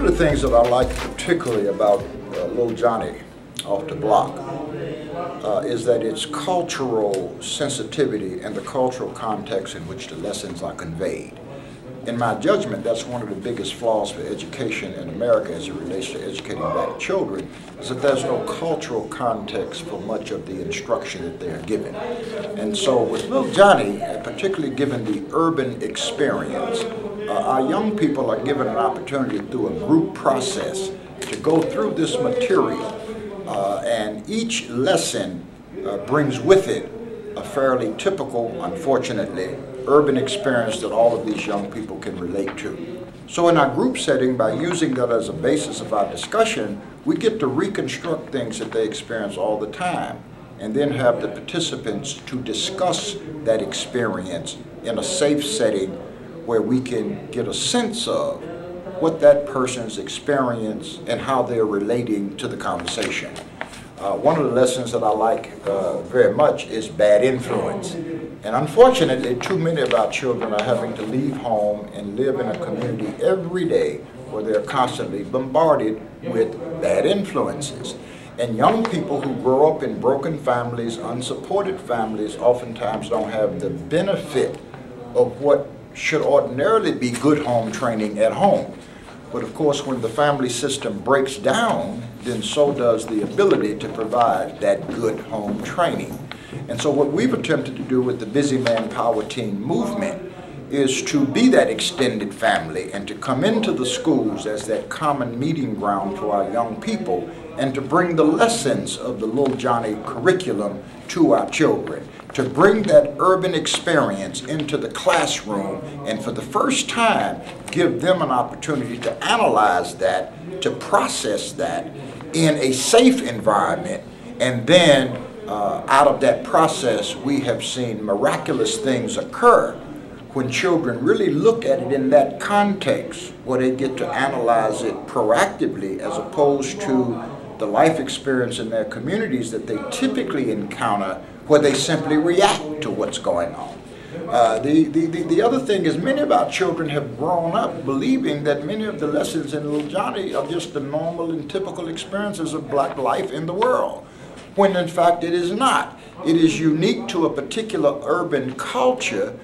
One of the things that I like particularly about Lil Johnnie off the block is that its cultural sensitivity and the cultural context in which the lessons are conveyed. In my judgment, that's one of the biggest flaws for education in America as it relates to educating black children, is that there's no cultural context for much of the instruction that they're given. And so with Lil Johnnie, particularly given the urban experience, our young people are given an opportunity through a group process to go through this material, and each lesson brings with it a fairly typical, unfortunately, urban experience that all of these young people can relate to. So in our group setting, by using that as a basis of our discussion, we get to reconstruct things that they experience all the time, and then have the participants to discuss that experience in a safe setting where we can get a sense of what that person's experience and how they're relating to the conversation. One of the lessons that I like very much is bad influence. And unfortunately, too many of our children are having to leave home and live in a community every day where they're constantly bombarded with bad influences. And young people who grow up in broken families, unsupported families, oftentimes don't have the benefit of what should ordinarily be good home training at home. But of course, when the family system breaks down, then so does the ability to provide that good home training. And so what we've attempted to do with the Busy Man Power Team movement is to be that extended family and to come into the schools as that common meeting ground for our young people and to bring the lessons of the Lil Johnnie curriculum to our children, to bring that urban experience into the classroom and for the first time give them an opportunity to analyze that, to process that in a safe environment, and then out of that process we have seen miraculous things occur when children really look at it in that context where they get to analyze it proactively as opposed to the life experience in their communities that they typically encounter where they simply react to what's going on. The other thing is many of our children have grown up believing that many of the lessons in Lil Johnnie are just the normal and typical experiences of black life in the world, when in fact it is not. It is unique to a particular urban culture.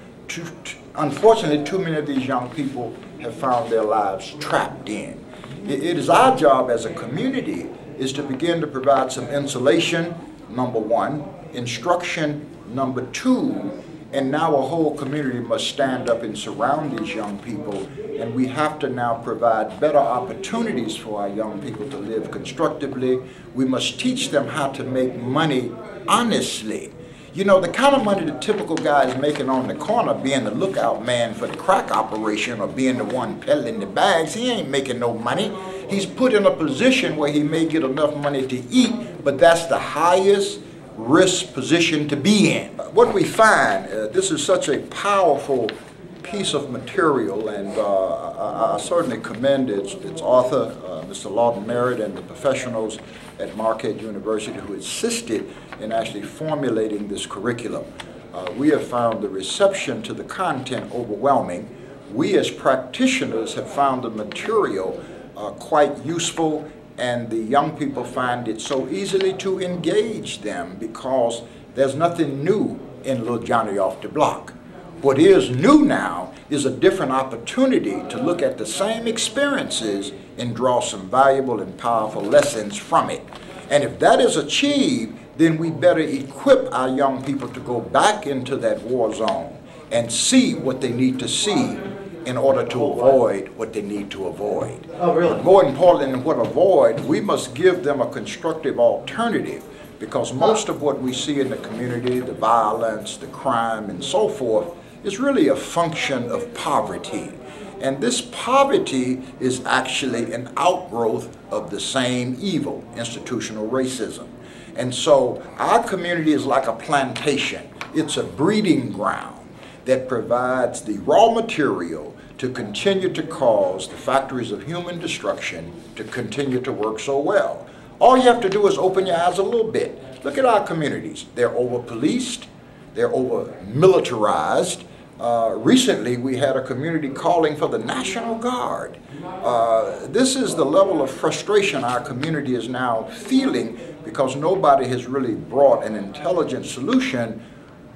Unfortunately, too many of these young people have found their lives trapped in. It is our job as a community is to begin to provide some insulation, number one, instruction, number two, and now a whole community must stand up and surround these young people, and we have to now provide better opportunities for our young people to live constructively. We must teach them how to make money honestly. You know, the kind of money the typical guy is making on the corner, being the lookout man for the crack operation or being the one peddling the bags, he ain't making no money. He's put in a position where he may get enough money to eat, but that's the highest risk position to be in. What we find, this is such a powerful piece of material, and I certainly commend its author, Mr. Lawton, Merritt, and the professionals at Marquette University who assisted in actually formulating this curriculum. We have found the reception to the content overwhelming. We as practitioners have found the material quite useful, and the young people find it so easily to engage them because there's nothing new in Lil Johnnie off the block. What is new now is a different opportunity to look at the same experiences and draw some valuable and powerful lessons from it. And if that is achieved, then we better equip our young people to go back into that war zone and see what they need to see in order to avoid what they need to avoid. Oh, really? But more important than what avoid, we must give them a constructive alternative, because most of what we see in the community, the violence, the crime, and so forth, is really a function of poverty. And this poverty is actually an outgrowth of the same evil, institutional racism. And so our community is like a plantation. It's a breeding ground that provides the raw material to continue to cause the factories of human destruction to continue to work so well. All you have to do is open your eyes a little bit. Look at our communities. They're over-policed, they're over-militarized, Recently, we had a community calling for the National Guard. This is the level of frustration our community is now feeling because nobody has really brought an intelligent solution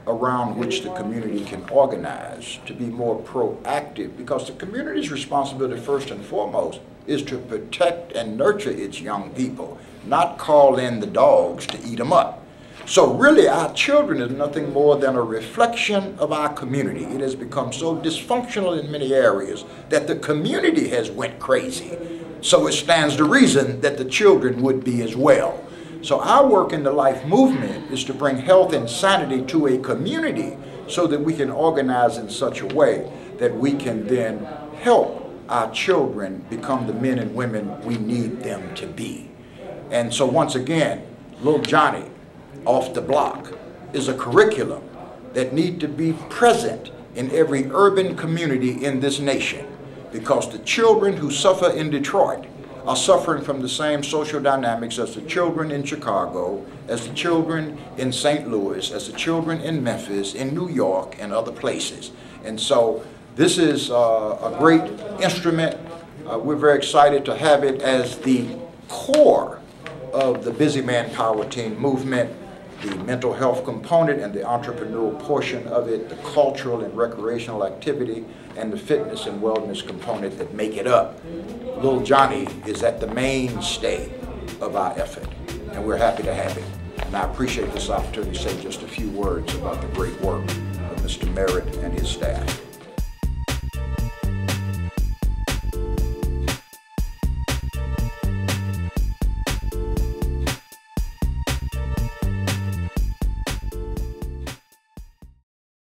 around which the community can organize to be more proactive, because the community's responsibility first and foremost is to protect and nurture its young people, not call in the dogs to eat them up. So really our children is nothing more than a reflection of our community. It has become so dysfunctional in many areas that the community has went crazy. So it stands to reason that the children would be as well. So our work in the Life Movement is to bring health and sanity to a community so that we can organize in such a way that we can then help our children become the men and women we need them to be. And so once again, Lil Johnnie Off the Block is a curriculum that need to be present in every urban community in this nation, because the children who suffer in Detroit are suffering from the same social dynamics as the children in Chicago, as the children in St. Louis, as the children in Memphis, in New York, and other places. And so this is a great instrument. We're very excited to have it as the core of the Busy Man Power Team movement, the mental health component and the entrepreneurial portion of it, the cultural and recreational activity, and the fitness and wellness component that make it up. Lil Johnnie is at the mainstay of our effort, and we're happy to have it. And I appreciate this opportunity to say just a few words about the great work of Mr. Merritt and his staff.